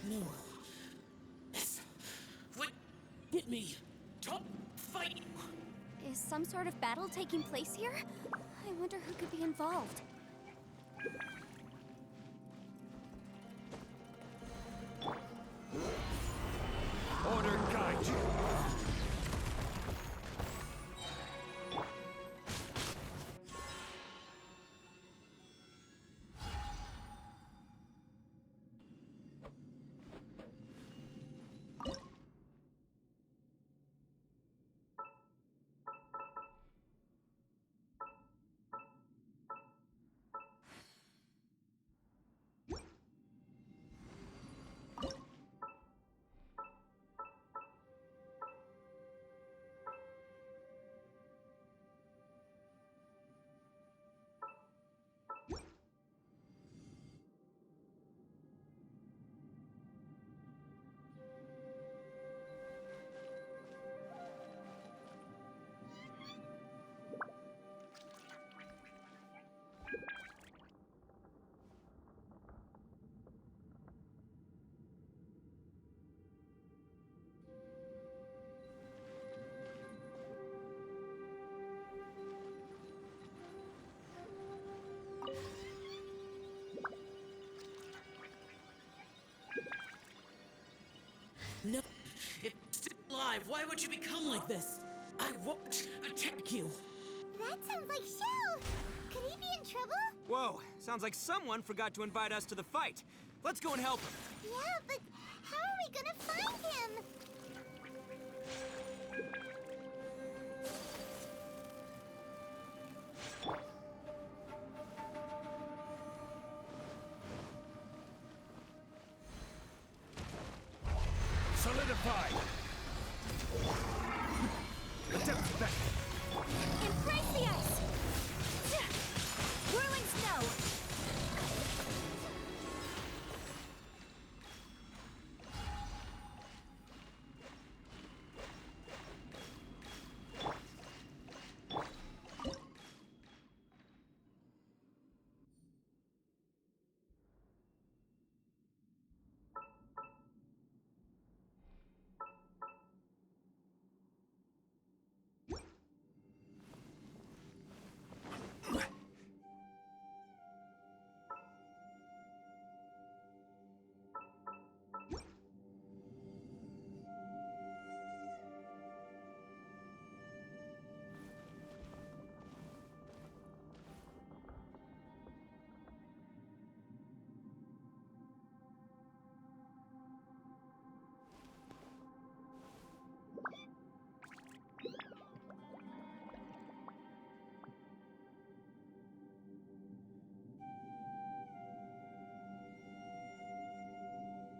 No. Yes. What? Get me. Don't fight. Is some sort of battle taking place here? I wonder who could be involved. Order guide you! No. It's still alive. Why would you become like this? I won't attack you. That sounds like Shell! Could he be in trouble? Whoa, sounds like someone forgot to invite us to the fight. Let's go and help him. Yeah, but how are we gonna find him? Solidified! Attempt back! Embrace the ice! Whirling snow!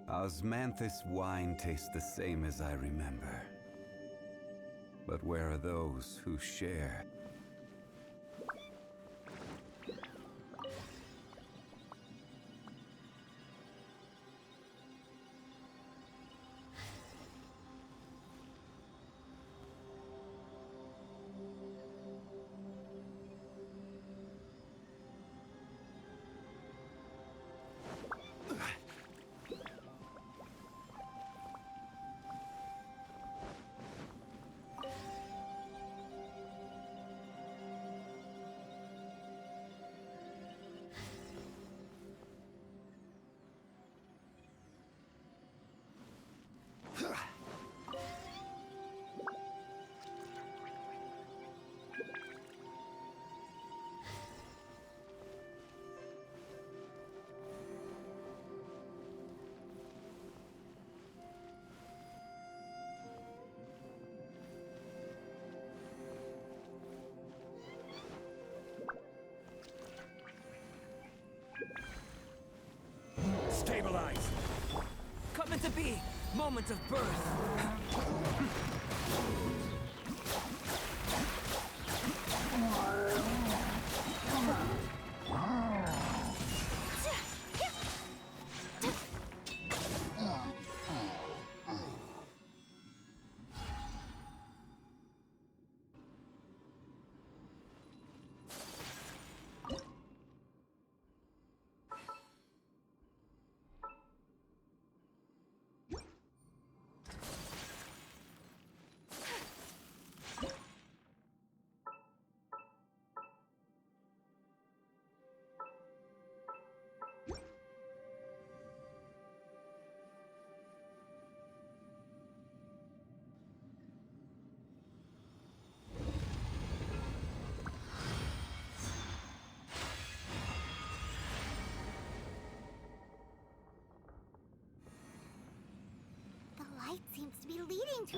Osmanthus wine tastes the same as I remember. But where are those who share? Stabilize! Coming to be! Moment of birth!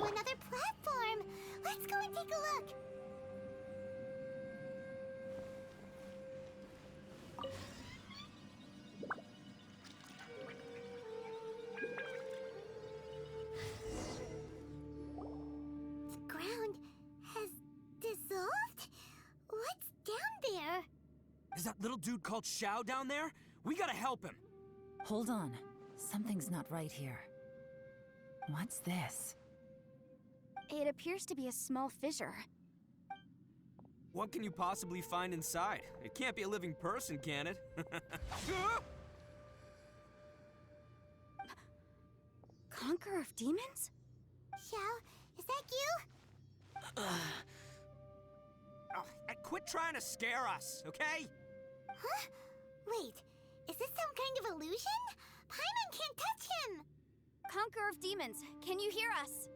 to another platform. Let's go and take a look. The ground has dissolved? What's down there? Is that little dude called Xiao down there? We gotta help him. Hold on. Something's not right here. What's this? It appears to be a small fissure. What can you possibly find inside? It can't be a living person, can it? Conqueror of demons? Xiao, is that you? Oh, and quit trying to scare us, okay? Huh? Wait, is this some kind of illusion? Paimon can't touch him! Conqueror of demons, can you hear us?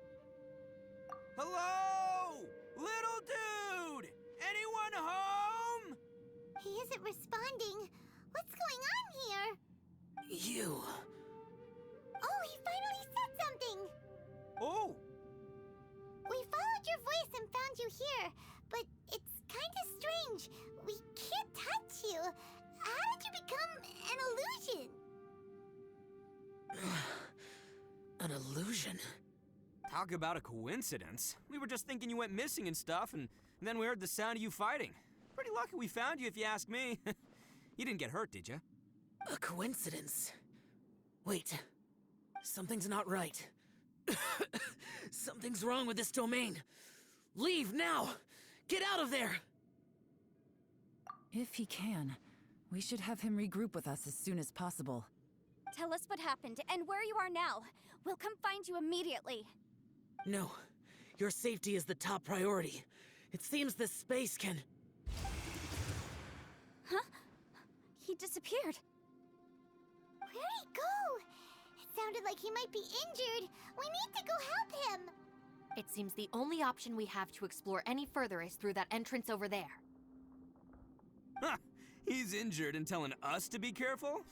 Hello? Little dude! Anyone home? He isn't responding. What's going on here? You. Oh, he finally said something! Oh, We followed your voice and found you here, but it's kind of strange. We can't touch you. How did you become an illusion? An illusion? talk about a coincidence. We were just thinking you went missing and stuff, and then we heard the sound of you fighting. Pretty lucky we found you, if you ask me. You didn't get hurt, did you? A coincidence? Wait. Something's not right. Something's wrong with this domain. Leave now! Get out of there! If he can, we should have him regroup with us as soon as possible. Tell us what happened and where you are now. We'll come find you immediately. No. Your safety is the top priority. It seems this space can... Huh? He disappeared. Where'd he go? It sounded like he might be injured. We need to go help him. It seems the only option we have to explore any further is through that entrance over there. Huh, he's injured and telling us to be careful?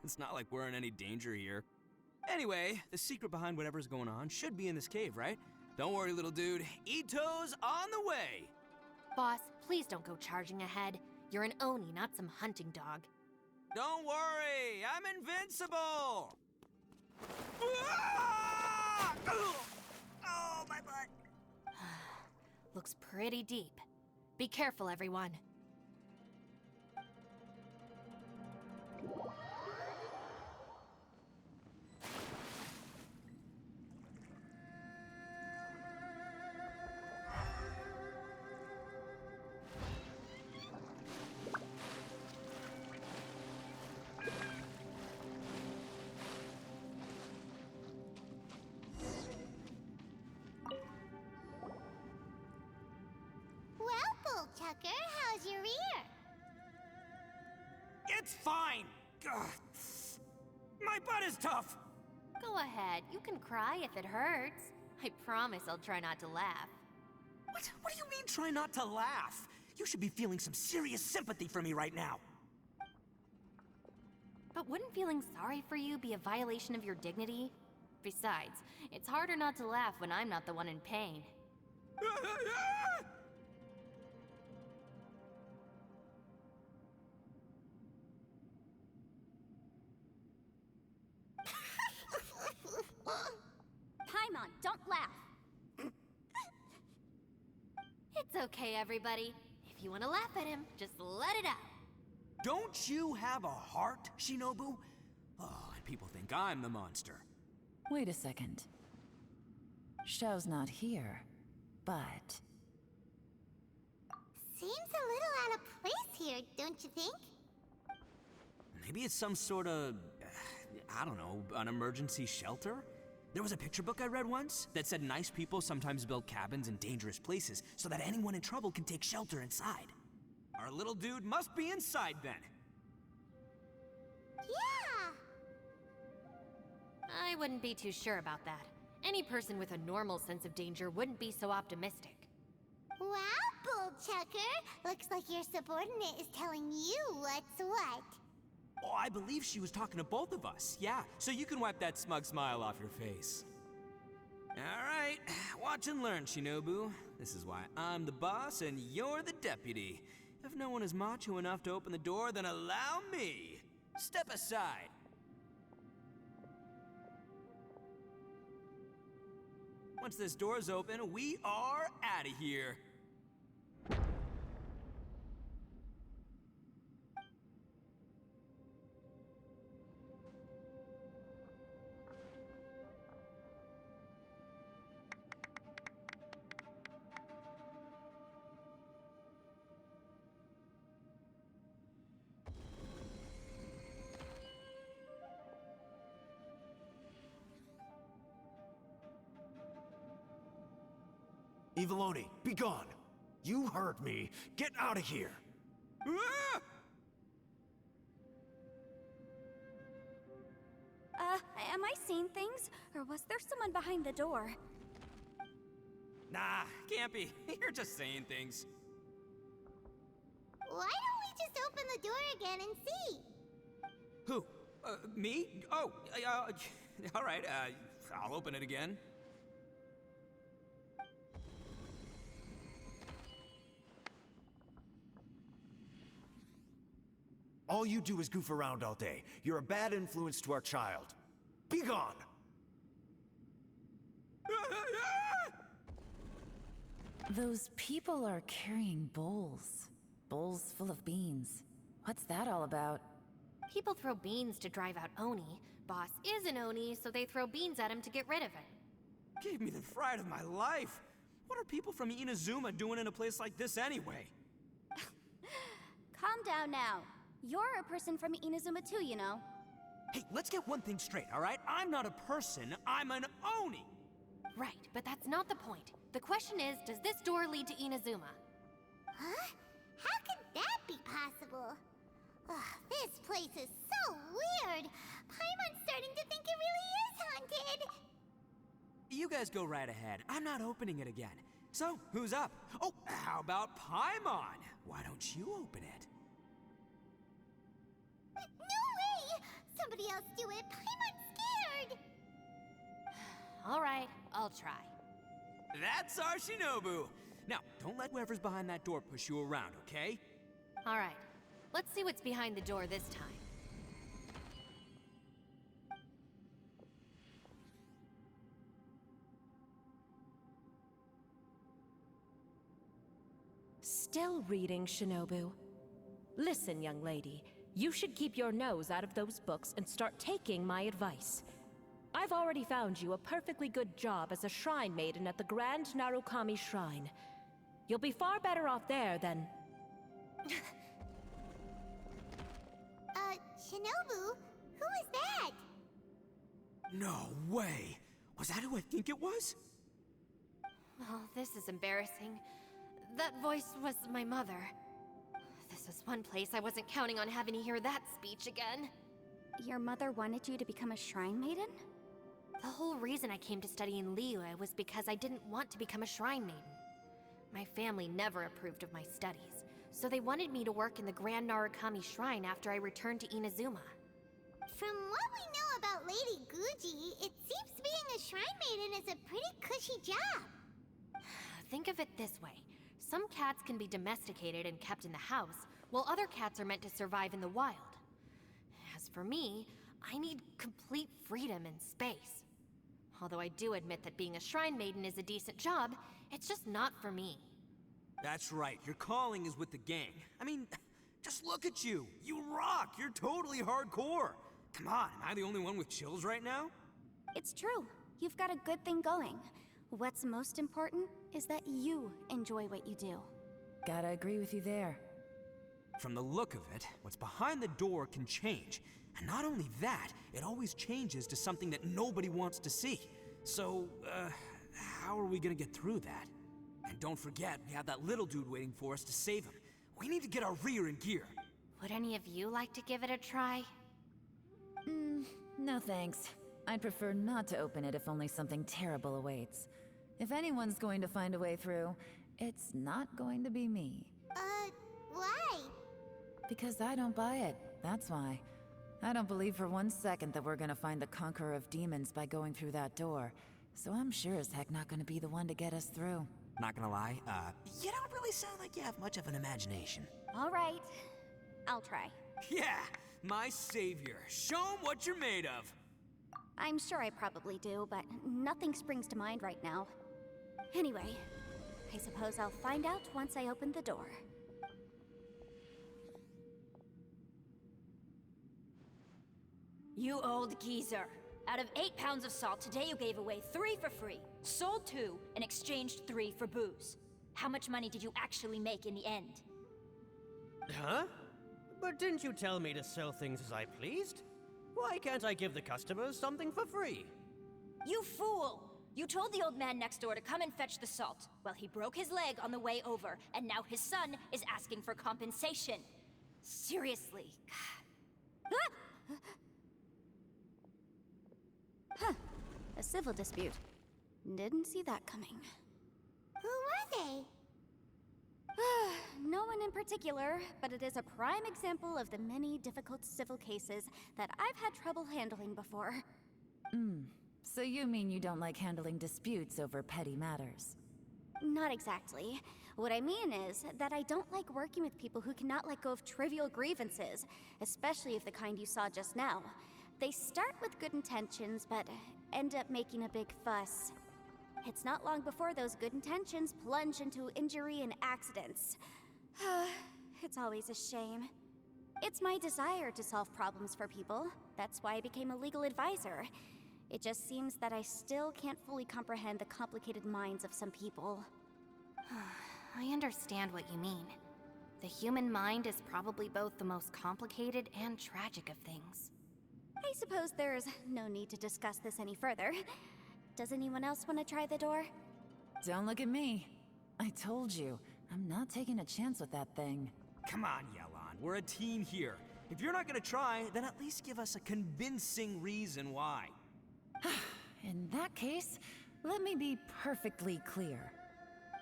It's not like we're in any danger here. Anyway, the secret behind whatever's going on should be in this cave, right? Don't worry, little dude. Ito's on the way! Boss, please don't go charging ahead. You're an Oni, not some hunting dog. Don't worry, I'm invincible! Ah! Oh, my butt! Looks pretty deep. Be careful, everyone. Well, Bullchucker, how's your ear? It's fine! Ugh. My butt is tough! Go ahead, you can cry if it hurts. I promise I'll try not to laugh. What do you mean, try not to laugh? You should be feeling some serious sympathy for me right now. But wouldn't feeling sorry for you be a violation of your dignity? Besides, it's harder not to laugh when I'm not the one in pain. Paimon, don't laugh. It's okay, everybody. If you want to laugh at him, just let it out. Don't you have a heart, Shinobu? Oh, and people think I'm the monster. Wait a second. Xiao's not here, but... Seems a little out of place here, don't you think? Maybe it's some sort of, I don't know, an emergency shelter? There was a picture book I read once that said nice people sometimes build cabins in dangerous places so that anyone in trouble can take shelter inside. Our little dude must be inside then. Yeah! I wouldn't be too sure about that. Any person with a normal sense of danger wouldn't be so optimistic. Wow, Bullchucker! Looks like your subordinate is telling you what's what. Oh, I believe she was talking to both of us. Yeah, so you can wipe that smug smile off your face. All right, Watch and learn, Shinobu. This is why I'm the boss and you're the deputy. If no one is macho enough to open the door, then allow me. Step aside. Once this door's open, we are out of here. Eviloni, be gone! You heard me. Get out of here! Ah! Am I seeing things? Or was there someone behind the door? Nah, can't be. You're just saying things. Why don't we just open the door again and see? Who? Me? Oh, all right, I'll open it again. All you do is goof around all day. You're a bad influence to our child. Be gone! Those people are carrying bowls. Bowls full of beans. What's that all about? People throw beans to drive out Oni. Boss is an Oni, so they throw beans at him to get rid of him. Gave me the fright of my life. What are people from Inazuma doing in a place like this anyway? Calm down now. You're a person from Inazuma too, you know. Hey, let's get one thing straight, all right? I'm not a person, I'm an Oni! Right, but that's not the point. The question is, does this door lead to Inazuma? Huh? How could that be possible? Ugh, this place is so weird. Paimon's starting to think it really is haunted. You guys go right ahead. I'm not opening it again. So, who's up? Oh, how about Paimon? Why don't you open it? No way! Somebody else do it. Paimon's scared. All right, I'll try. That's our Shinobu! Now, don't let whoever's behind that door push you around, okay? All right, let's see what's behind the door this time. Still reading, Shinobu. Listen, young lady. You should keep your nose out of those books and start taking my advice. I've already found you a perfectly good job as a shrine maiden at the Grand Narukami Shrine. You'll be far better off there than... Shinobu? Who is that? No way! Was that who I think it was? Oh, this is embarrassing. That voice was my mother. This is one place I wasn't counting on having to hear that speech again. Your mother wanted you to become a shrine maiden? The whole reason I came to study in Liyue was because I didn't want to become a shrine maiden. My family never approved of my studies, so they wanted me to work in the Grand Narukami Shrine after I returned to Inazuma. From what we know about Lady Guji, it seems being a shrine maiden is a pretty cushy job. Think of it this way. Some cats can be domesticated and kept in the house, while other cats are meant to survive in the wild. As for me, I need complete freedom and space. Although I do admit that being a shrine maiden is a decent job, it's just not for me. That's right, your calling is with the gang. I mean, just look at you. You rock, you're totally hardcore. Come on, am I the only one with chills right now? It's true. You've got a good thing going. What's most important is that you enjoy what you do. Gotta agree with you there. From the look of it, what's behind the door can change. And not only that, it always changes to something that nobody wants to see. So, how are we gonna get through that? And don't forget, we have that little dude waiting for us to save him. We need to get our rear in gear. Would any of you like to give it a try? No thanks. I'd prefer not to open it if only something terrible awaits. If anyone's going to find a way through, it's not going to be me. Why? Because I don't buy it, that's why. I don't believe for one second that we're gonna find the Conqueror of Demons by going through that door. so I'm sure as heck not gonna be the one to get us through. Not gonna lie, you don't really sound like you have much of an imagination. All right, I'll try. Yeah, my savior. Show 'em what you're made of. I'm sure I probably do, but nothing springs to mind right now. Anyway, I suppose I'll find out once I open the door. You old geezer. Out of 8 pounds of salt, today you gave away 3 for free, sold 2, and exchanged 3 for booze. How much money did you actually make in the end? Huh? But didn't you tell me to sell things as I pleased? Why can't I give the customers something for free? You fool! You told the old man next door to come and fetch the salt. Well, he broke his leg on the way over, and now his son is asking for compensation. Seriously. Huh. A civil dispute. Didn't see that coming. Who were they? No one in particular, but it is a prime example of the many difficult civil cases that I've had trouble handling before. So you mean you don't like handling disputes over petty matters? Not exactly. What I mean is that I don't like working with people who cannot let go of trivial grievances, especially of the kind you saw just now. They start with good intentions, but end up making a big fuss. It's not long before those good intentions plunge into injury and accidents. It's always a shame. It's my desire to solve problems for people. That's why I became a legal advisor. It just seems that I still can't fully comprehend the complicated minds of some people. I understand what you mean. The human mind is probably both the most complicated and tragic of things. I suppose there's no need to discuss this any further. Does anyone else want to try the door? Don't look at me. I told you, I'm not taking a chance with that thing. Come on, Yelan. We're a team here. If you're not gonna try, then at least give us a convincing reason why. In that case, let me be perfectly clear.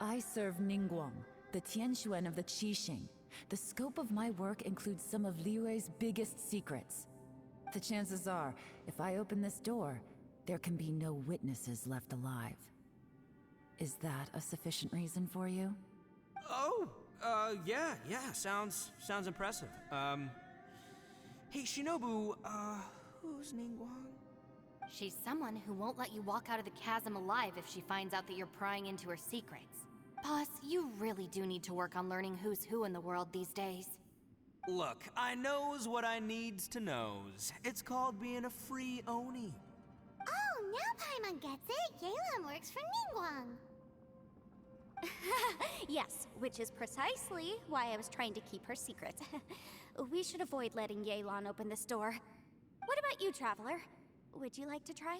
I serve Ningguang, the Tianxuan of the Qixing. The scope of my work includes some of Liyue's biggest secrets. The chances are, if I open this door, there can be no witnesses left alive. Is that a sufficient reason for you? Oh, yeah, sounds impressive. Hey, Shinobu, who's Ningguang? She's someone who won't let you walk out of the chasm alive if she finds out that you're prying into her secrets. Boss, you really do need to work on learning who's who in the world these days. Look, I knows what I needs to knows. It's called being a free Oni. Oh, now Paimon gets it. Yelan works for Ningguang. Yes, which is precisely why I was trying to keep her secret. We should avoid letting Yelan open this door. What about you, Traveler? Would you like to try?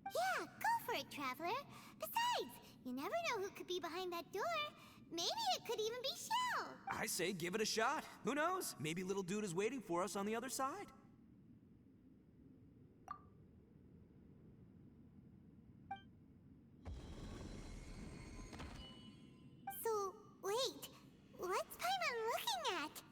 Yeah, go for it, Traveler. Besides, you never know who could be behind that door. Maybe it could even be Shell. I say give it a shot. Who knows? Maybe little dude is waiting for us on the other side. So, wait. What's Paimon looking at?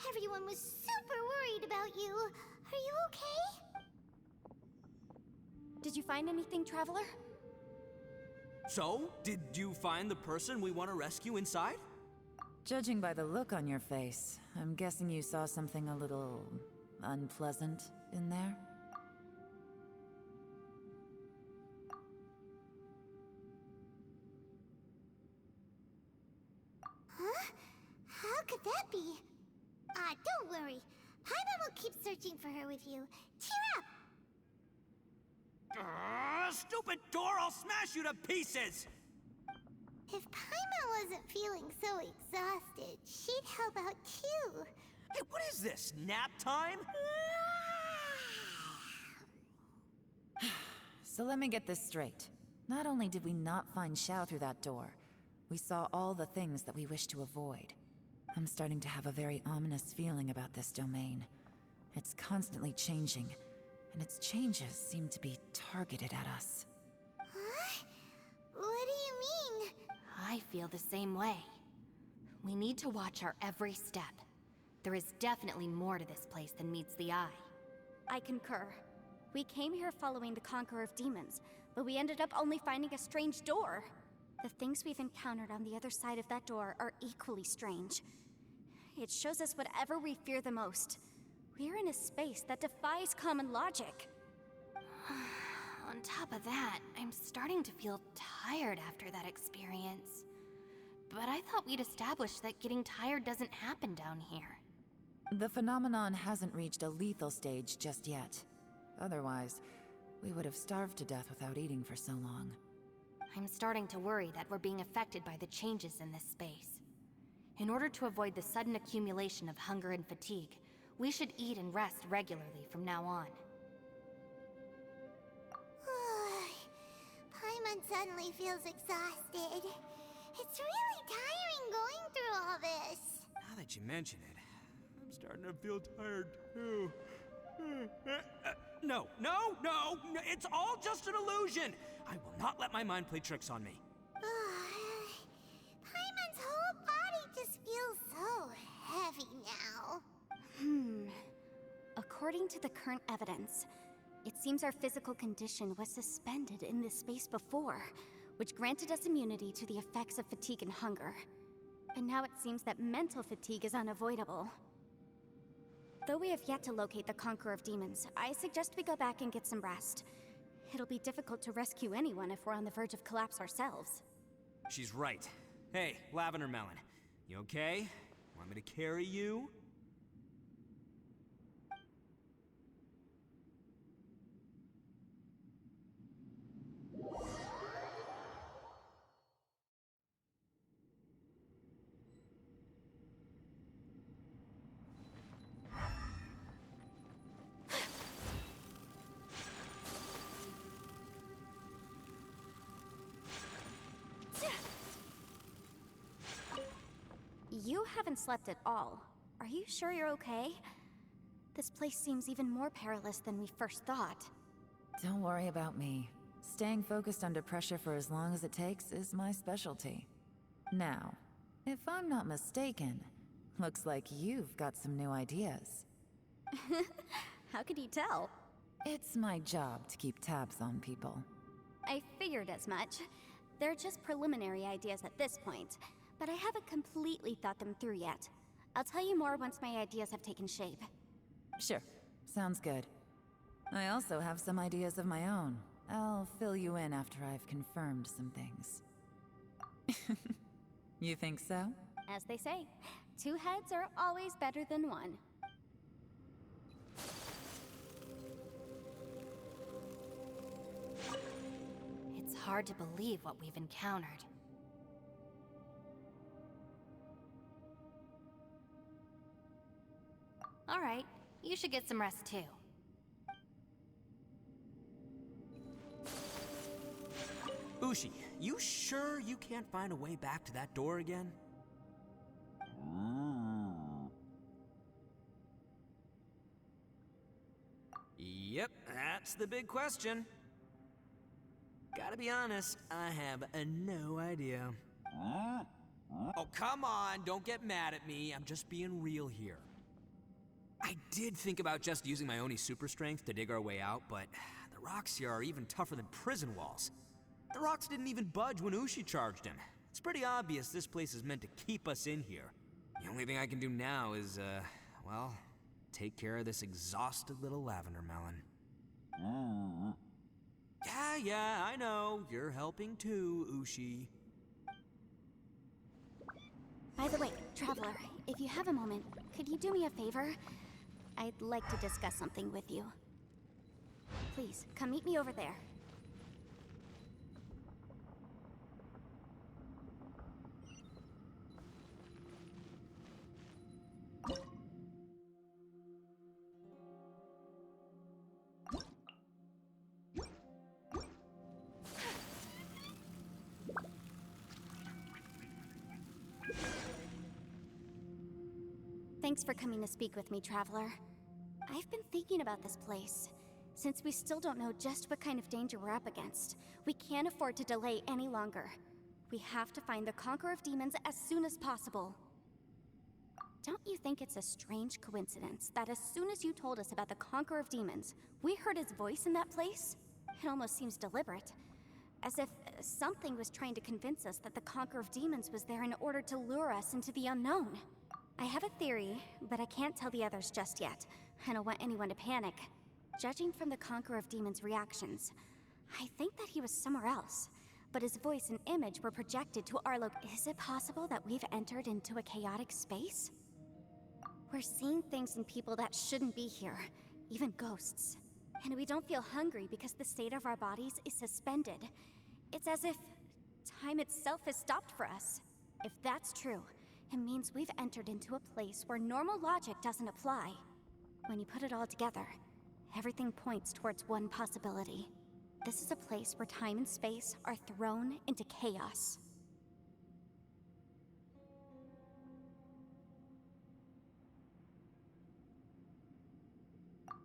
Everyone was super worried about you. Are you okay? Did you find anything, Traveler? So, did you find the person we want to rescue inside? Judging by the look on your face, I'm guessing you saw something a little unpleasant in there? Huh? How could that be? Ah, don't worry. Paimon will keep searching for her with you. Cheer up! Stupid door! I'll smash you to pieces! If Paimon wasn't feeling so exhausted, she'd help out too. Hey, what is this? Nap time? So let me get this straight. Not only did we not find Xiao through that door, we saw all the things that we wish to avoid. I'm starting to have a very ominous feeling about this domain. It's constantly changing, and its changes seem to be targeted at us. Huh? What do you mean? I feel the same way. We need to watch our every step. There is definitely more to this place than meets the eye. I concur. We came here following the Conqueror of Demons, but we ended up only finding a strange door. The things we've encountered on the other side of that door are equally strange. It shows us whatever we fear the most. We're in a space that defies common logic. On top of that, I'm starting to feel tired after that experience. But I thought we'd established that getting tired doesn't happen down here. The phenomenon hasn't reached a lethal stage just yet. Otherwise, we would have starved to death without eating for so long. I'm starting to worry that we're being affected by the changes in this space. In order to avoid the sudden accumulation of hunger and fatigue, we should eat and rest regularly from now on. Paimon suddenly feels exhausted. It's really tiring going through all this. Now that you mention it, I'm starting to feel tired too. No, it's all just an illusion! I will not let my mind play tricks on me. Paimon's whole body just feels so heavy now. According to the current evidence, it seems our physical condition was suspended in this space before, which granted us immunity to the effects of fatigue and hunger. And now it seems that mental fatigue is unavoidable. Though we have yet to locate the Conqueror of Demons, I suggest we go back and get some rest. It'll be difficult to rescue anyone if we're on the verge of collapse ourselves. She's right. Hey, Lavender Melon, you okay? Want me to carry you? You haven't slept at all. Are you sure you're okay? This place seems even more perilous than we first thought. Don't worry about me. Staying focused under pressure for as long as it takes is my specialty. Now, if I'm not mistaken, looks like you've got some new ideas. How could you tell? It's my job to keep tabs on people. I figured as much. They're just preliminary ideas at this point, but I haven't completely thought them through yet. I'll tell you more once my ideas have taken shape. Sure, sounds good. I also have some ideas of my own. I'll fill you in after I've confirmed some things. You think so? As they say, two heads are always better than one. It's hard to believe what we've encountered. All right, you should get some rest too. Ushi, you sure you can't find a way back to that door again? Yep, that's the big question. Gotta be honest, I have no idea. Oh, come on, don't get mad at me. I'm just being real here. I did think about just using my Oni super strength to dig our way out, but the rocks here are even tougher than prison walls. The rocks didn't even budge when Ushi charged him. It's pretty obvious this place is meant to keep us in here. The only thing I can do now is, well, take care of this exhausted little lavender melon. Yeah, I know. You're helping too, Ushi. By the way, Traveler, if you have a moment, could you do me a favor? I'd like to discuss something with you. Please, come meet me over there. Thanks for coming to speak with me, Traveler. I've been thinking about this place. Since we still don't know just what kind of danger we're up against, we can't afford to delay any longer. We have to find the Conqueror of Demons as soon as possible. Don't you think it's a strange coincidence that as soon as you told us about the Conqueror of Demons, we heard his voice in that place? It almost seems deliberate. As if something was trying to convince us that the Conqueror of Demons was there in order to lure us into the unknown. I have a theory, but I can't tell the others just yet. I don't want anyone to panic. Judging from the Conqueror of Demons' reactions, I think that he was somewhere else, but his voice and image were projected to our Is it possible that we've entered into a chaotic space? We're seeing things in people that shouldn't be here, even ghosts. And we don't feel hungry because the state of our bodies is suspended. It's as if time itself has stopped for us. If that's true, it means we've entered into a place where normal logic doesn't apply. When you put it all together, everything points towards one possibility. This is a place where time and space are thrown into chaos.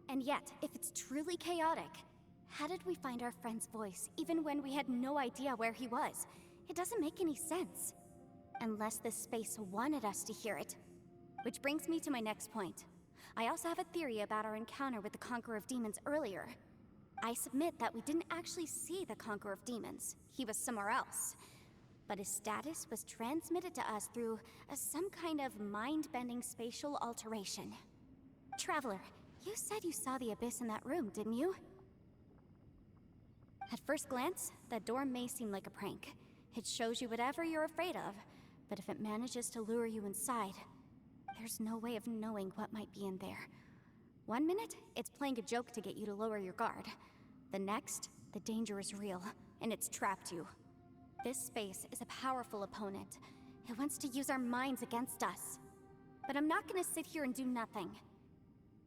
And yet, if it's truly chaotic, how did we find our friend's voice even when we had no idea where he was? It doesn't make any sense. Unless this space wanted us to hear it. Which brings me to my next point. I also have a theory about our encounter with the Conqueror of Demons earlier. I submit that we didn't actually see the Conqueror of Demons. He was somewhere else. But his status was transmitted to us through some kind of mind-bending spatial alteration. Traveler, you said you saw the abyss in that room, didn't you? At first glance, that door may seem like a prank. It shows you whatever you're afraid of. But if it manages to lure you inside, there's no way of knowing what might be in there. One minute, it's playing a joke to get you to lower your guard. The next, the danger is real, and it's trapped you. This space is a powerful opponent. It wants to use our minds against us. But I'm not gonna sit here and do nothing.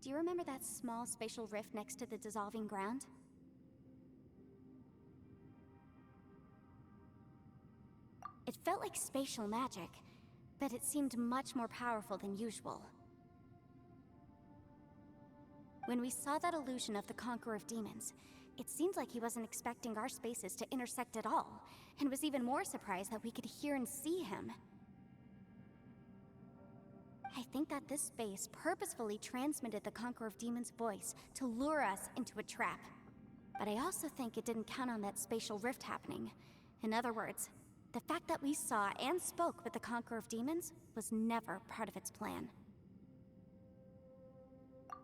Do you remember that small spatial rift next to the dissolving ground? It felt like spatial magic, but it seemed much more powerful than usual. When we saw that illusion of the Conqueror of Demons, it seemed like he wasn't expecting our spaces to intersect at all, and was even more surprised that we could hear and see him. I think that this space purposefully transmitted the Conqueror of Demons' voice to lure us into a trap. But I also think it didn't count on that spatial rift happening. In other words, the fact that we saw and spoke with the Conqueror of Demons was never part of its plan.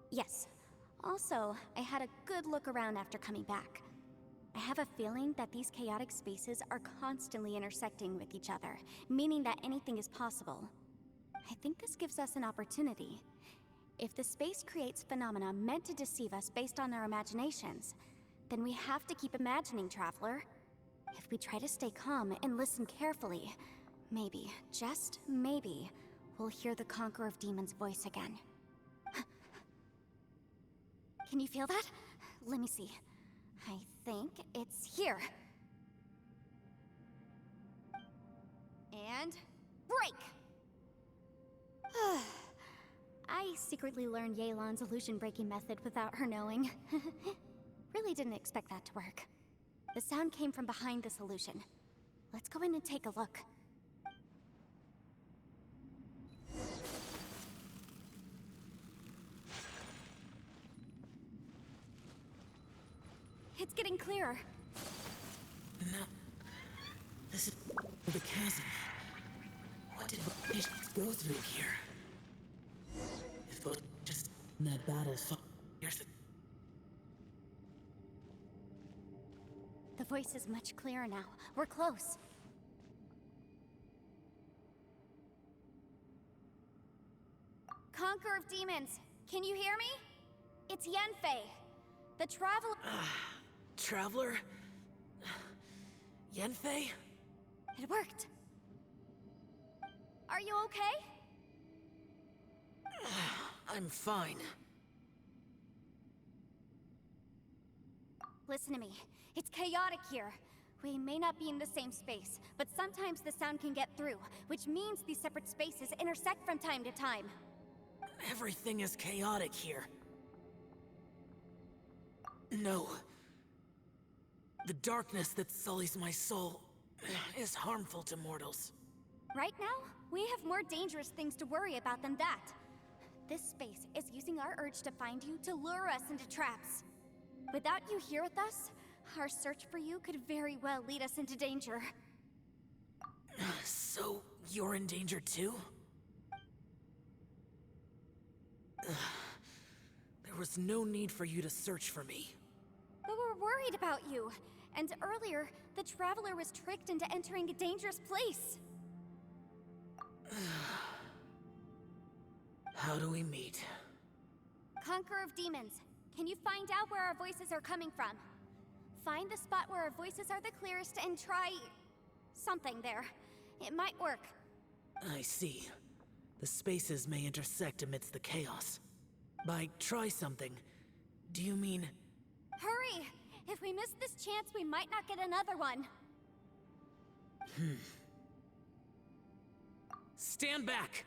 Yes. Also, I had a good look around after coming back. I have a feeling that these chaotic spaces are constantly intersecting with each other, meaning that anything is possible. I think this gives us an opportunity. If the space creates phenomena meant to deceive us based on our imaginations, then we have to keep imagining, Traveler. If we try to stay calm and listen carefully, maybe, just maybe, we'll hear the Conqueror of Demons' voice again. Can you feel that? Let me see. I think it's here. And break! I secretly learned Yelan's illusion-breaking method without her knowing. Really didn't expect that to work. The sound came from behind this illusion. Let's go in and take a look. It's getting clearer. No. This is the chasm. What did patients go through here? If we'll just That battle fought years ago. The voice is much clearer now. We're close. Conqueror of Demons, can you hear me? It's Yenfei, the traveler. Traveler? Yenfei? It worked. Are you okay? I'm fine. Listen to me. It's chaotic here. We may not be in the same space, but sometimes the sound can get through, which means these separate spaces intersect from time to time. Everything is chaotic here. No. The darkness that sullies my soul is harmful to mortals. Right now, we have more dangerous things to worry about than that. This space is using our urge to find you to lure us into traps. Without you here with us, our search for you could very well lead us into danger. So, you're in danger too? There was no need for you to search for me. But we're worried about you. And earlier, the Traveler was tricked into entering a dangerous place. How do we meet? Conqueror of Demons, can you find out where our voices are coming from? Find the spot where our voices are the clearest and try... something there. It might work. I see. The spaces may intersect amidst the chaos. By try something, do you mean... Hurry! If we miss this chance, we might not get another one. Stand back!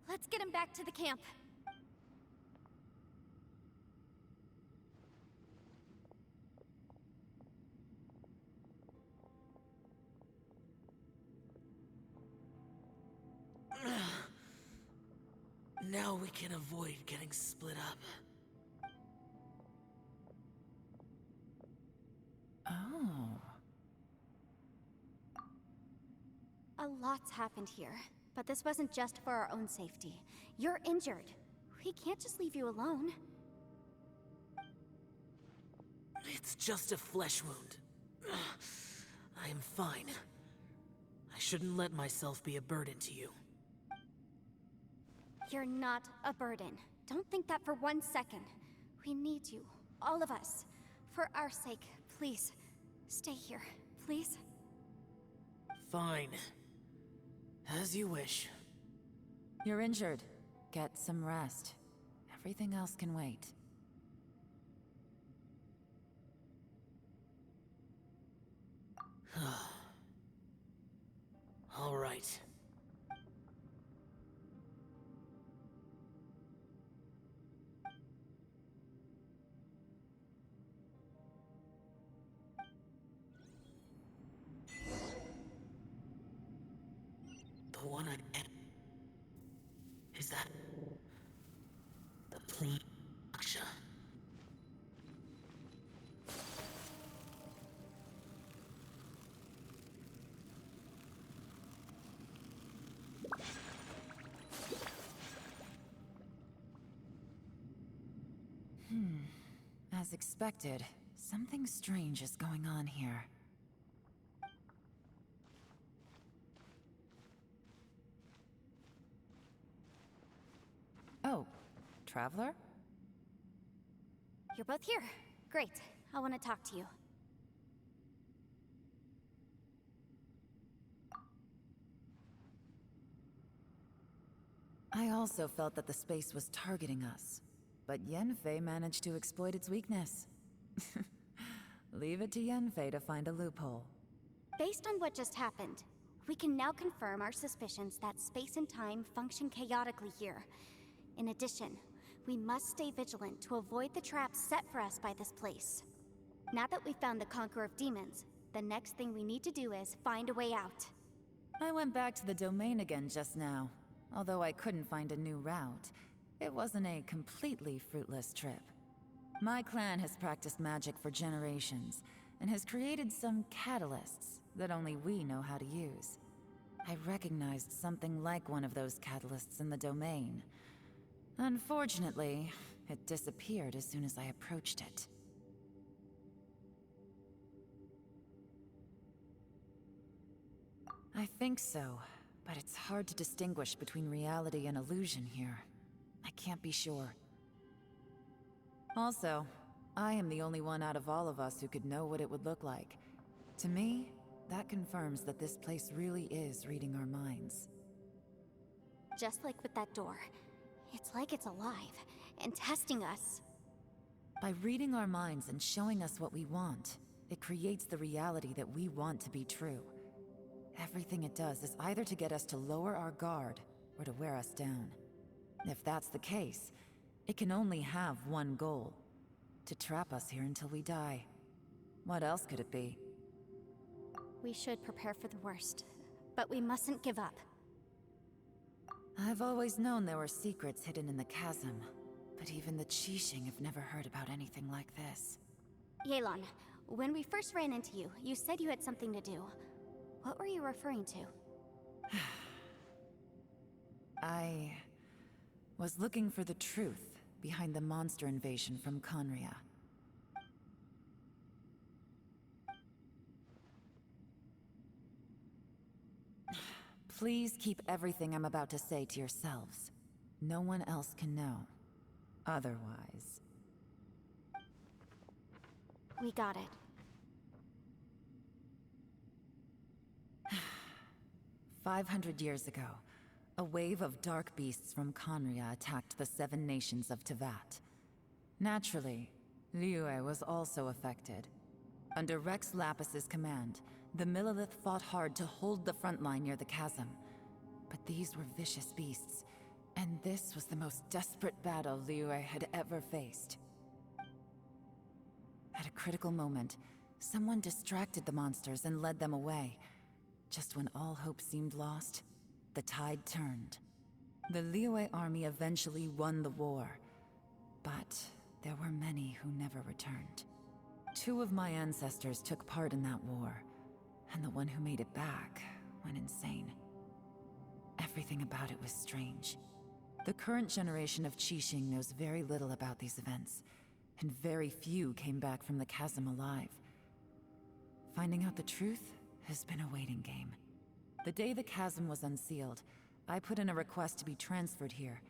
Let's get him back to the camp. Now we can avoid getting split up. Oh. A lot's happened here, but this wasn't just for our own safety. You're injured. We can't just leave you alone. It's just a flesh wound. I am fine. I shouldn't let myself be a burden to you. You're not a burden. Don't think that for 1 second. We need you, all of us. For our sake, please, stay here, please. Fine. As you wish. You're injured. Get some rest. Everything else can wait. All right. The one I am. Is that the Prime Aksha? As expected, something strange is going on here. Oh, Traveler? You're both here. Great. I want to talk to you. I also felt that the space was targeting us, but Yenfei managed to exploit its weakness. Leave it to Yenfei to find a loophole. Based on what just happened, we can now confirm our suspicions that space and time function chaotically here. In addition, we must stay vigilant to avoid the traps set for us by this place. Now that we've found the Conqueror of Demons, The next thing we need to do is find a way out. I went back to the domain again just now. Although I couldn't find a new route, it wasn't a completely fruitless trip. My clan has practiced magic for generations, and has created some catalysts that only we know how to use. I recognized something like one of those catalysts in the domain. Unfortunately, it disappeared as soon as I approached it. I think so, but it's hard to distinguish between reality and illusion here. I can't be sure. Also, I am the only one out of all of us who could know what it would look like. To me, that confirms that this place really is reading our minds. Just like with that door. It's like it's alive and testing us. By reading our minds and showing us what we want, it creates the reality that we want to be true. Everything it does is either to get us to lower our guard or to wear us down. If that's the case, it can only have one goal: to trap us here until we die. What else could it be? We should prepare for the worst, but we mustn't give up. I've always known there were secrets hidden in the chasm, but even the Qixing have never heard about anything like this. Yelan, when we first ran into you, you said you had something to do. What were you referring to? I was looking for the truth behind the monster invasion from Conria. Please keep everything I'm about to say to yourselves. No one else can know. Otherwise... We got it. 500 years ago, a wave of dark beasts from Conria attacked the 7 nations of Tevat. Naturally, Liyue was also affected. Under Rex Lapis's command, the Millelith fought hard to hold the front line near the chasm. But these were vicious beasts, and this was the most desperate battle Liyue had ever faced. At a critical moment, someone distracted the monsters and led them away. Just when all hope seemed lost, the tide turned. The Liyue army eventually won the war, but there were many who never returned. 2 of my ancestors took part in that war, and the one who made it back went insane. Everything about it was strange. The current generation of Qixing knows very little about these events, and very few came back from the chasm alive. Finding out the truth has been a waiting game. The day the chasm was unsealed, I put in a request to be transferred here,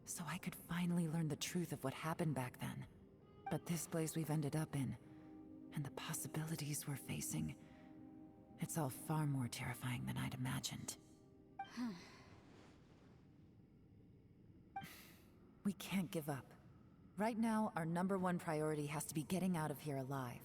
so I could finally learn the truth of what happened back then. But this place we've ended up in, and the possibilities we're facing, it's all far more terrifying than I'd imagined. We can't give up. Right now, our #1 priority has to be getting out of here alive.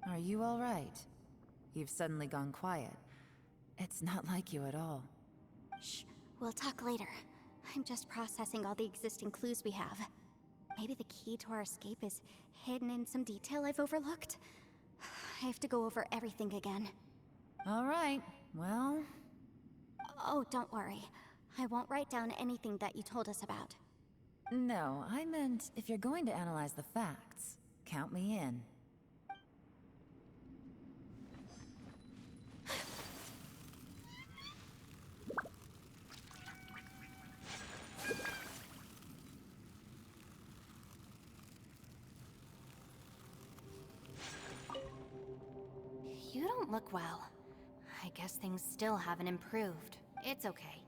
Are you all right? You've suddenly gone quiet. It's not like you at all. Shh, we'll talk later. I'm just processing all the existing clues we have. Maybe the key to our escape is hidden in some detail I've overlooked. I have to go over everything again. All right, well... Oh, don't worry. I won't write down anything that you told us about. No, I meant if you're going to analyze the facts, count me in. You don't look well. I guess things still haven't improved. It's okay.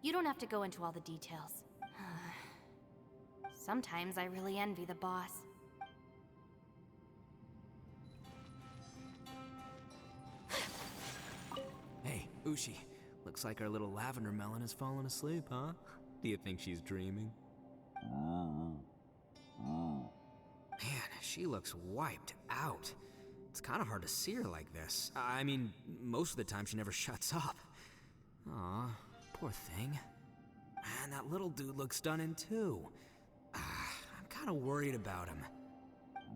You don't have to go into all the details. Sometimes I really envy the boss. Hey, Ushi. Looks like our little lavender melon has fallen asleep, huh? Do you think she's dreaming? Man, she looks wiped out. It's kind of hard to see her like this. I mean, most of the time she never shuts up. Aw, poor thing. Man, that little dude looks stunning too. I'm kind of worried about him.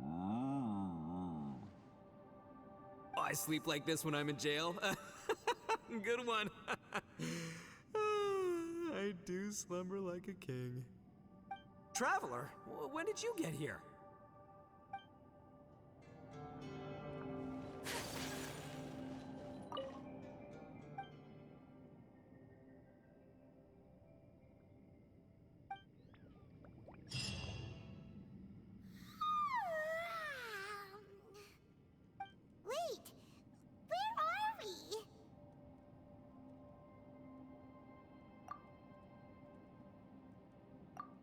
Oh, I sleep like this when I'm in jail. Good one. I do slumber like a king. Traveler, when did you get here? Wait, where are we?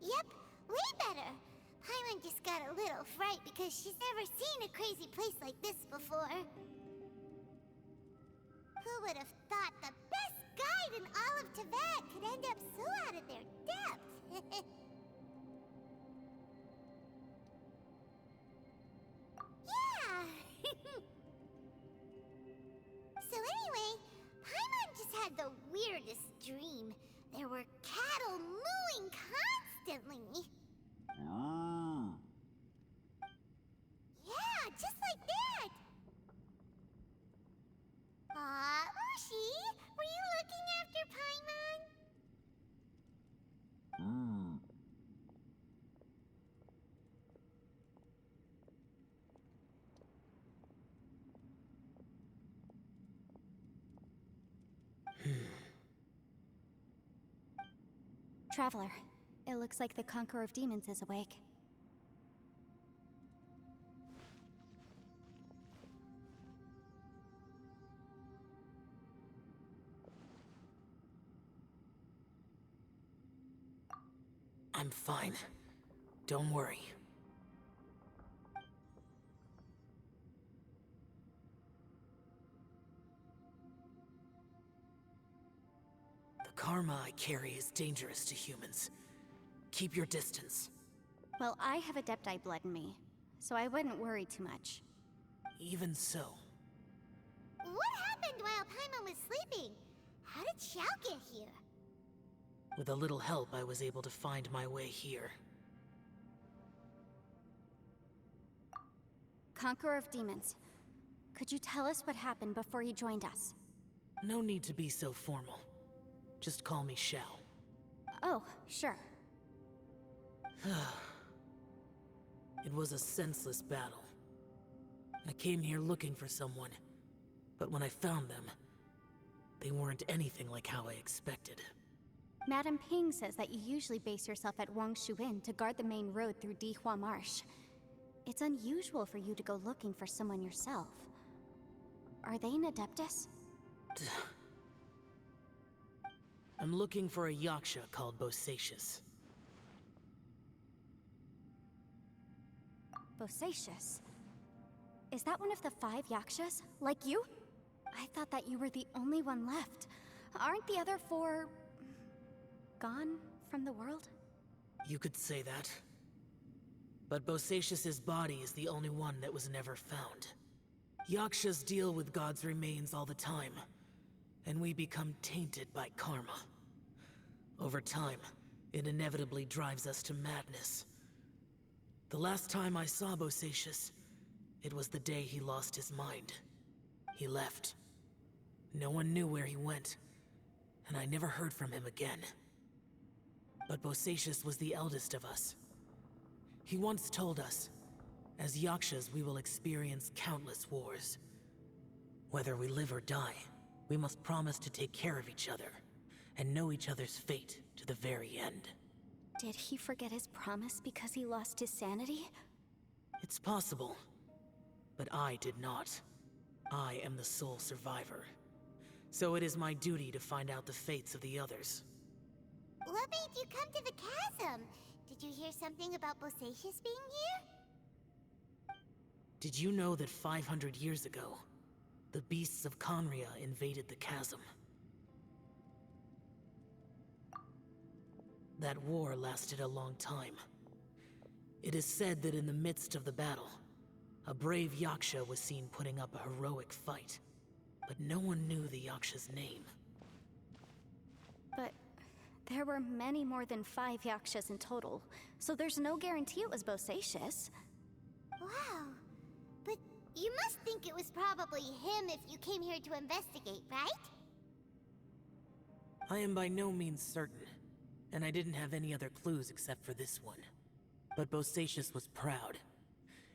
Yep, way better. Paimon just got a little fright because she's never seen a crazy place like this before. Who would have thought the best guide in all of Tibet could end up so out of their depth? Yeah! So anyway, Paimon just had the weirdest dream. There were cattle mooing constantly. Yeah, just like that. Aw, Ushi, were you looking after Paimon? Traveler, it looks like the Conqueror of Demons is awake. I'm fine. Don't worry. The karma I carry is dangerous to humans. Keep your distance. Well, I have Adepti blood in me, so I wouldn't worry too much. Even so, What happened while Paimon was sleeping? How did Xiao get here? with a little help, I was able to find my way here. Conqueror of Demons, could you tell us what happened before you joined us? No need to be so formal. Just call me Xiao. Oh, sure. It was a senseless battle. I came here looking for someone, but when I found them, they weren't anything like how I expected. Madame Ping says that you usually base yourself at Wangshu Inn to guard the main road through Dihua Marsh. It's unusual for you to go looking for someone yourself. Are they an Adeptus? I'm looking for a Yaksha called Bosacius. Bosacius? Is that one of the 5 Yakshas? Like you? I thought that you were the only one left. Aren't the other 4... gone from the world? You could say that. But Bosacius's body is the only one that was never found. Yakshas deal with God's remains all the time, and we become tainted by karma. Over time, it inevitably drives us to madness. The last time I saw Bosacius, it was the day he lost his mind. He left. No one knew where he went, and I never heard from him again. But Bosacius was the eldest of us. He once told us, as Yakshas we will experience countless wars. Whether we live or die, we must promise to take care of each other, and know each other's fate to the very end. Did he forget his promise because he lost his sanity? It's possible, but I did not. I am the sole survivor. So it is my duty to find out the fates of the others. What made you come to the chasm? Did you hear something about Bosacius being here? Did you know that 500 years ago, the beasts of Conria invaded the chasm? That war lasted a long time. It is said that in the midst of the battle, A brave Yaksha was seen putting up a heroic fight, but no one knew the Yaksha's name. But there were many more than 5 Yakshas in total, so there's no guarantee it was Bosacius. Wow. But you must think it was probably him if you came here to investigate, right? I am by no means certain, and I didn't have any other clues except for this one. But Bosacius was proud.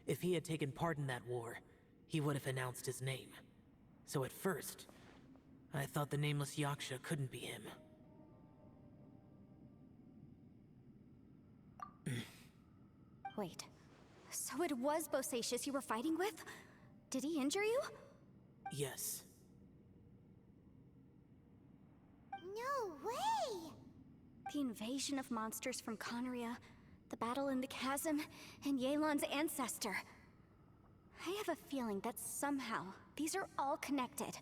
If he had taken part in that war, he would have announced his name. So at first, I thought the nameless Yaksha couldn't be him. Wait, so it was Bosacius you were fighting with? Did he injure you? Yes. No way! The invasion of monsters from Conria, the battle in the chasm, and Yelan's ancestor. I have a feeling that somehow these are all connected.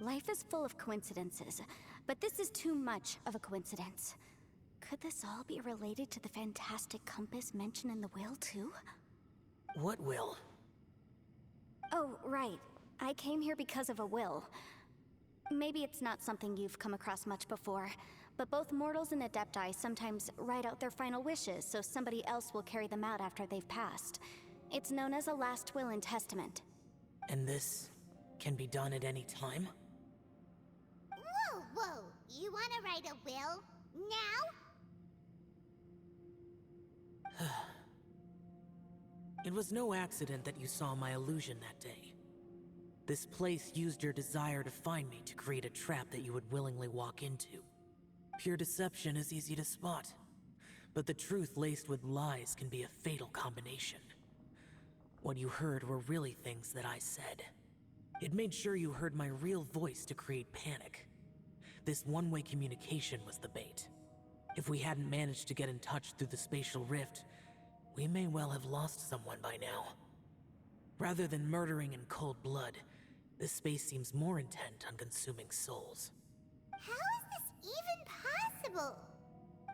Life is full of coincidences, but this is too much of a coincidence. Could this all be related to the fantastic compass mentioned in the will, too? What will? Oh, right. I came here because of a will. Maybe it's not something you've come across much before, but both mortals and adepti sometimes write out their final wishes so somebody else will carry them out after they've passed. It's known as a last will and testament. And this can be done at any time? Whoa, whoa! You wanna write a will? Now? It was no accident that you saw my illusion that day. This place used your desire to find me to create a trap that you would willingly walk into. Pure deception is easy to spot, but the truth laced with lies can be a fatal combination. What you heard were really things that I said. It made sure you heard my real voice to create panic. This one-way communication was the bait. If we hadn't managed to get in touch through the spatial rift, we may well have lost someone by now. Rather than murdering in cold blood, this space seems more intent on consuming souls. How is this even possible?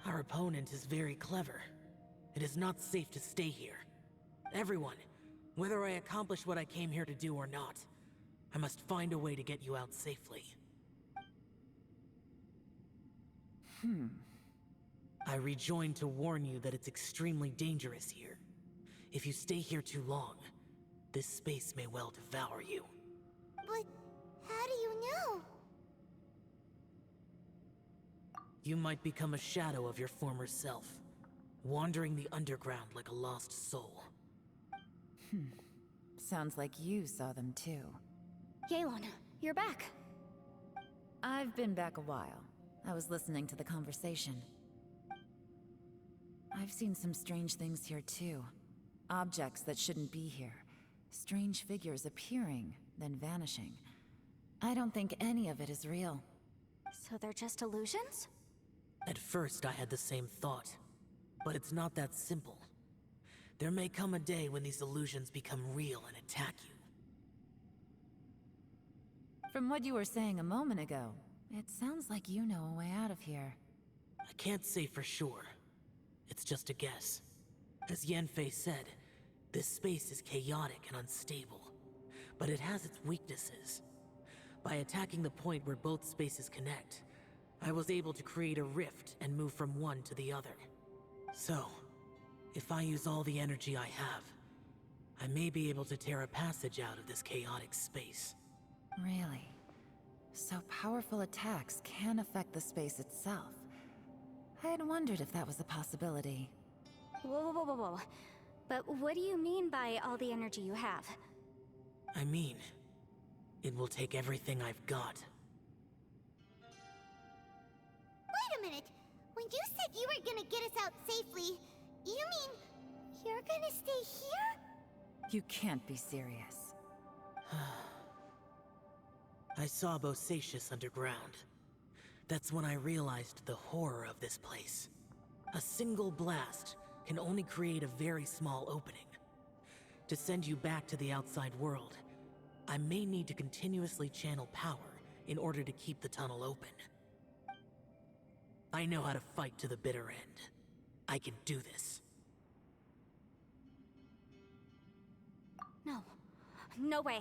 Our opponent is very clever. It is not safe to stay here. Everyone, whether I accomplish what I came here to do or not, I must find a way to get you out safely. I rejoined to warn you that it's extremely dangerous here. If you stay here too long, this space may well devour you. But how do you know? You might become a shadow of your former self, wandering the underground like a lost soul. Sounds like you saw them too. Yelan, you're back. I've been back a while. I was listening to the conversation. I've seen some strange things here too. Objects that shouldn't be here. Strange figures appearing, then vanishing. I don't think any of it is real. So they're just illusions? At first I had the same thought, but it's not that simple. There may come a day when these illusions become real and attack you. From what you were saying a moment ago, it sounds like you know a way out of here. I can't say for sure. It's just a guess. As Yanfei said, this space is chaotic and unstable, but it has its weaknesses. By attacking the point where both spaces connect, I was able to create a rift and move from one to the other. So, if I use all the energy I have, I may be able to tear a passage out of this chaotic space. Really? So powerful attacks can affect the space itself. I had wondered if that was a possibility. Whoa, whoa, whoa, whoa. But what do you mean by all the energy you have? I mean, it will take everything I've got. Wait a minute! When you said you were gonna get us out safely, you mean you're gonna stay here? You can't be serious. I saw Bosacius underground. That's when I realized the horror of this place. A single blast can only create a very small opening. To send you back to the outside world, I may need to continuously channel power in order to keep the tunnel open. I know how to fight to the bitter end. I can do this. No. No way.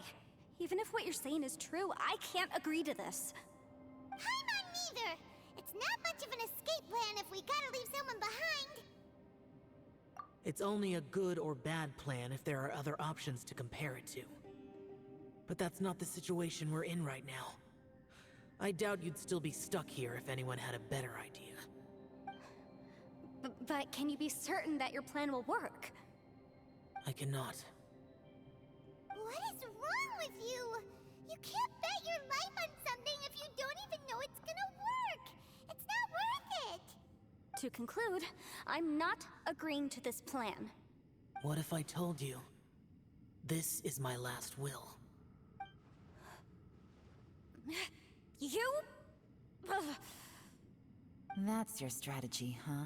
Even if what you're saying is true, I can't agree to this. I'm on neither. It's not much of an escape plan if we gotta leave someone behind. It's only a good or bad plan if there are other options to compare it to. But that's not the situation we're in right now. I doubt you'd still be stuck here if anyone had a better idea. But can you be certain that your plan will work? I cannot. What is wrong with you? You can't bet your life on something if you don't even know it's gonna work. It's not worth it. To conclude, I'm not agreeing to this plan. What if I told you, this is my last will? You? Ugh. That's your strategy, huh?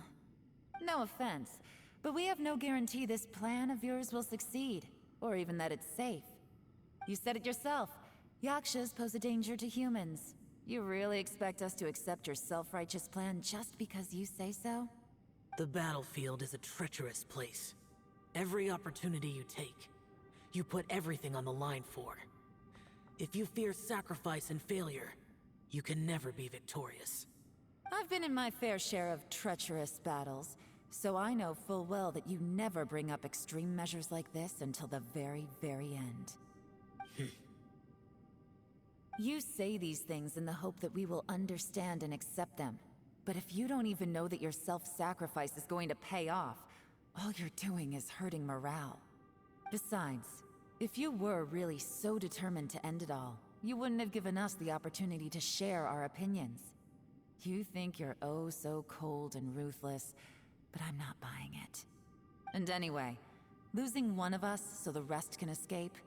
No offense, but we have no guarantee this plan of yours will succeed, or even that it's safe. You said it yourself. Yakshas pose a danger to humans. You really expect us to accept your self-righteous plan just because you say so? The battlefield is a treacherous place. Every opportunity you take, you put everything on the line for. If you fear sacrifice and failure, you can never be victorious. I've been in my fair share of treacherous battles, so I know full well that you never bring up extreme measures like this until the very, very end. You say these things in the hope that we will understand and accept them. But if you don't even know that your self-sacrifice is going to pay off, all you're doing is hurting morale. Besides, if you were really so determined to end it all, you wouldn't have given us the opportunity to share our opinions. You think you're oh so cold and ruthless, but I'm not buying it. And anyway, losing one of us so the rest can escape?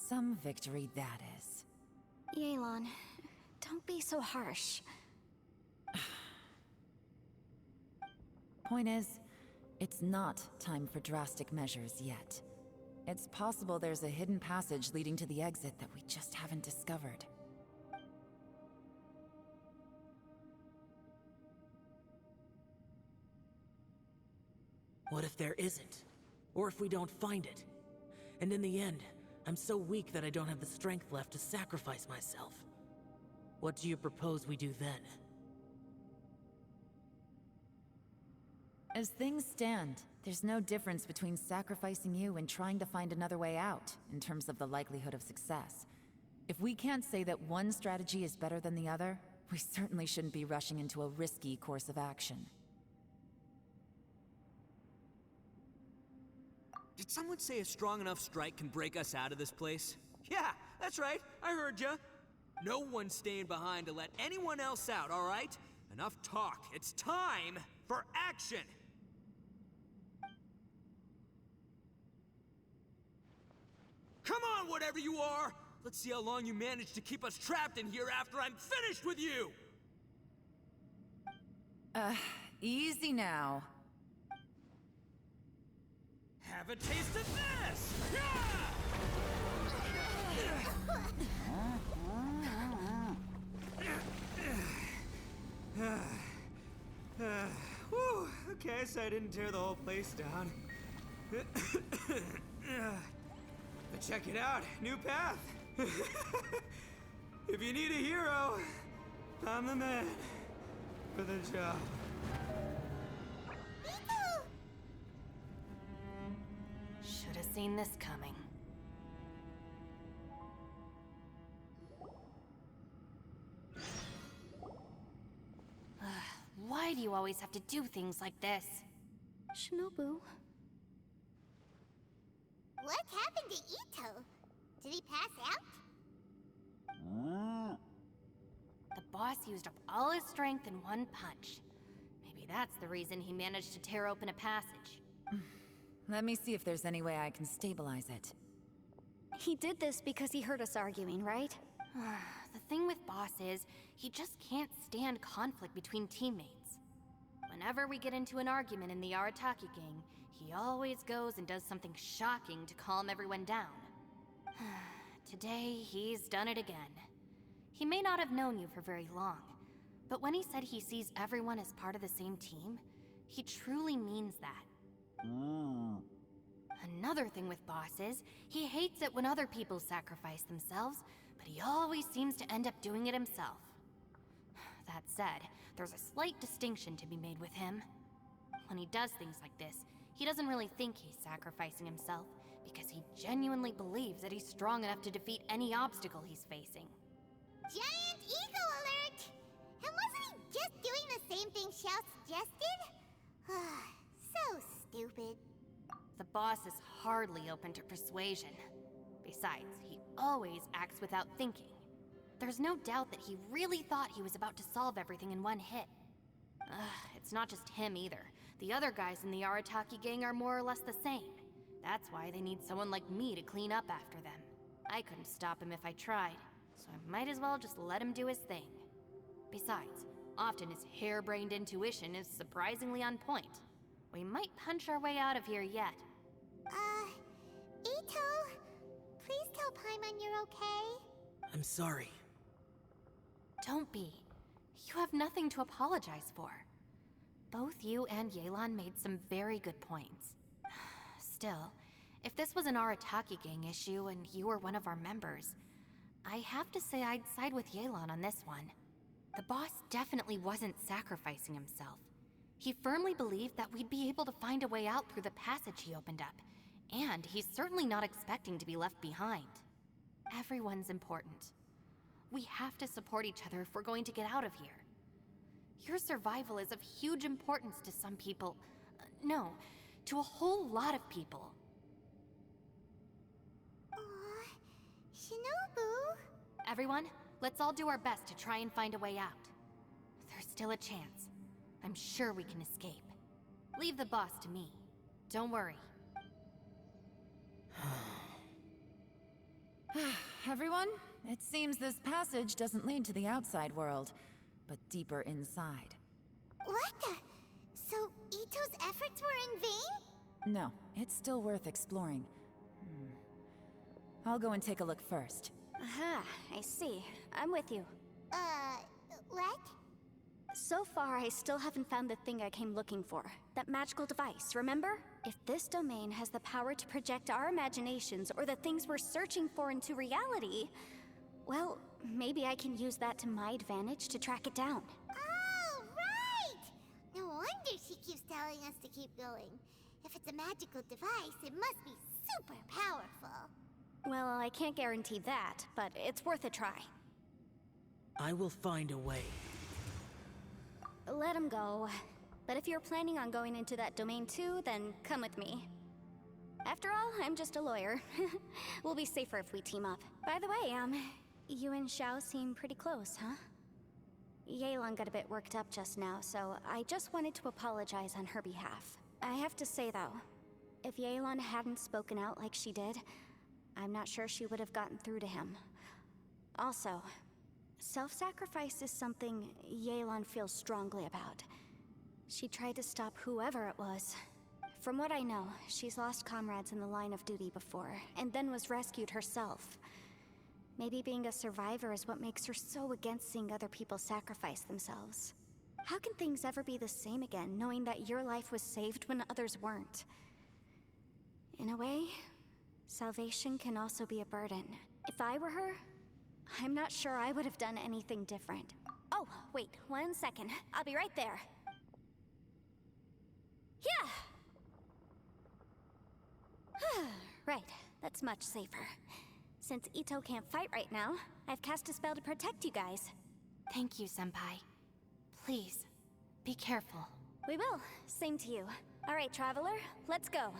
Some victory that is. Yelan, don't be so harsh. Point is, it's not time for drastic measures yet. It's possible there's a hidden passage leading to the exit that we just haven't discovered. What if there isn't? Or if we don't find it? And in the end, I'm so weak that I don't have the strength left to sacrifice myself. What do you propose we do then? As things stand, there's no difference between sacrificing you and trying to find another way out, in terms of the likelihood of success. If we can't say that one strategy is better than the other, we certainly shouldn't be rushing into a risky course of action. Did someone say a strong enough strike can break us out of this place? Yeah, that's right. I heard ya. No one's staying behind to let anyone else out, all right? Enough talk. It's time for action! Come on, whatever you are! Let's see how long you manage to keep us trapped in here after I'm finished with you! Easy now. Have a taste of this! Whew, okay, so I didn't tear the whole place down. But check it out, new path. If you need a hero, I'm the man for the job. Should have seen this coming. Why do you always have to do things like this? Shinobu. What happened to Ito? Did he pass out? The boss used up all his strength in one punch. Maybe that's the reason he managed to tear open a passage. Let me see if there's any way I can stabilize it. He did this because he heard us arguing, right? The thing with Boss is, he just can't stand conflict between teammates. Whenever we get into an argument in the Arataki gang, he always goes and does something shocking to calm everyone down. Today, he's done it again. He may not have known you for very long, but when he said he sees everyone as part of the same team, he truly means that. Another thing with Boss is, he hates it when other people sacrifice themselves, but he always seems to end up doing it himself. That said, there's a slight distinction to be made with him. When he does things like this, he doesn't really think he's sacrificing himself, because he genuinely believes that he's strong enough to defeat any obstacle he's facing. Giant ego alert! And wasn't he just doing the same thing Xiao suggested? So stupid. The boss is hardly open to persuasion. Besides, he always acts without thinking. There's no doubt that he really thought he was about to solve everything in one hit. It's not just him either. The other guys in the Arataki gang are more or less the same. That's why they need someone like me to clean up after them. I couldn't stop him if I tried, so I might as well just let him do his thing. Besides, often his harebrained intuition is surprisingly on point. We might punch our way out of here yet. Ito, please tell Paimon you're okay. I'm sorry. Don't be. You have nothing to apologize for. Both you and Yelan made some very good points. Still, if this was an Arataki gang issue and you were one of our members, I have to say I'd side with Yelan on this one. The boss definitely wasn't sacrificing himself. He firmly believed that we'd be able to find a way out through the passage he opened up, and he's certainly not expecting to be left behind. Everyone's important. We have to support each other if we're going to get out of here. Your survival is of huge importance to some people. No, to a whole lot of people. Aw, Shinobu. Everyone, let's all do our best to try and find a way out. There's still a chance. I'm sure we can escape. Leave the boss to me. Don't worry. Everyone, it seems this passage doesn't lead to the outside world, but deeper inside. What the? So Ito's efforts were in vain? No, it's still worth exploring. I'll go and take a look first. Aha, I see. I'm with you. What? So far, I still haven't found the thing I came looking for. That magical device, remember? If this domain has the power to project our imaginations or the things we're searching for into reality, well, maybe I can use that to my advantage to track it down. Oh, right! No wonder she keeps telling us to keep going. If it's a magical device, it must be super powerful. Well, I can't guarantee that, but it's worth a try. I will find a way. Let him go. But if you're planning on going into that domain too, then come with me. After all, I'm just a lawyer. We'll be safer if we team up. By the way, you and Xiao seem pretty close, huh? Yelan got a bit worked up just now, so I just wanted to apologize on her behalf. I have to say though, if Yelan hadn't spoken out like she did, I'm not sure she would have gotten through to him. Also, self-sacrifice is something Yelan feels strongly about. She tried to stop whoever it was. From what I know, she's lost comrades in the line of duty before, and then was rescued herself. Maybe being a survivor is what makes her so against seeing other people sacrifice themselves. How can things ever be the same again, knowing that your life was saved when others weren't? In a way, salvation can also be a burden. If I were her, I'm not sure I would have done anything different. Oh, wait, 1 second. I'll be right there. Yeah! Right, that's much safer. Since Ito can't fight right now, I've cast a spell to protect you guys. Thank you, Senpai. Please, be careful. We will. Same to you. All right, Traveler, let's go.